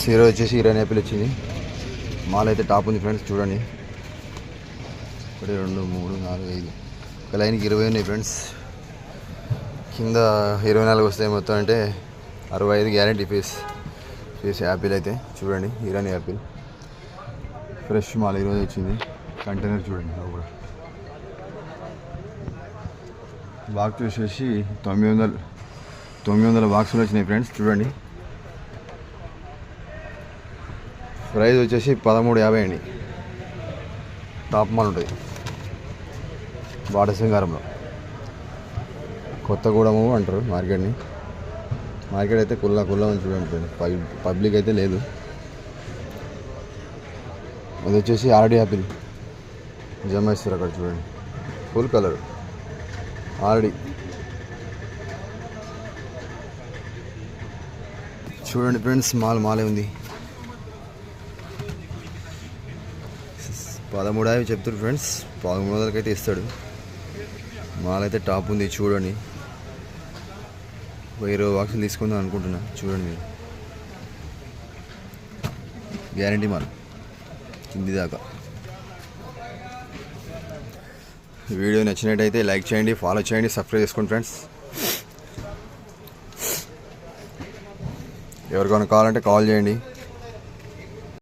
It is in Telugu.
ఈరోజు వచ్చేసి ఇరాన్ యాపిల్ వచ్చింది. మాల్ అయితే టాప్ ఉంది ఫ్రెండ్స్. చూడండి 1 2 3 4 5 ఒక లైన్కి 20 ఉన్నాయి ఫ్రెండ్స్. కింద 24 వస్తాయి మొత్తం. అంటే 65 గ్యారంటీ ఫేస్ యాపిల్ అయితే చూడండి. ఇరాన్ యాపిల్ ఫ్రెష్ మాల్ ఈరోజు వచ్చింది. కంటైనర్ చూడండి. బాక్స్ వచ్చేసి 900 బాక్సులు వచ్చినాయి ఫ్రెండ్స్. చూడండి ప్రైస్ వచ్చేసి 13.50 అండి. టాప్ మాల్ ఉంటుంది బాటసింగారంలో. కొత్తగూడెము అంటారు మార్కెట్ని. మార్కెట్ అయితే కుల్లా అని చూడండి. పబ్లిక్ అయితే లేదు. అది వచ్చేసి ఆర్డీ యాపిల్ జమ ఇస్తారు అక్కడ చూడండి. ఫుల్ కలర్ ఆర్డీ చూడండి ఫ్రెండ్స్. మాలే ఉంది. 13.50 చెప్తారు ఫ్రెండ్స్. 1300 అయితే ఇస్తాడు. మాల్ అయితే టాప్ ఉంది చూడండి. 20 బాక్సులు తీసుకుందాం అనుకుంటున్నా. చూడండి గ్యారంటీ మాల్ కింది దాకా. వీడియో నచ్చినట్టయితే లైక్ చేయండి, ఫాలో చేయండి, సబ్స్క్రైబ్ చేసుకోండి ఫ్రెండ్స్. ఎవరికైనా కావాలంటే కాల్ చేయండి.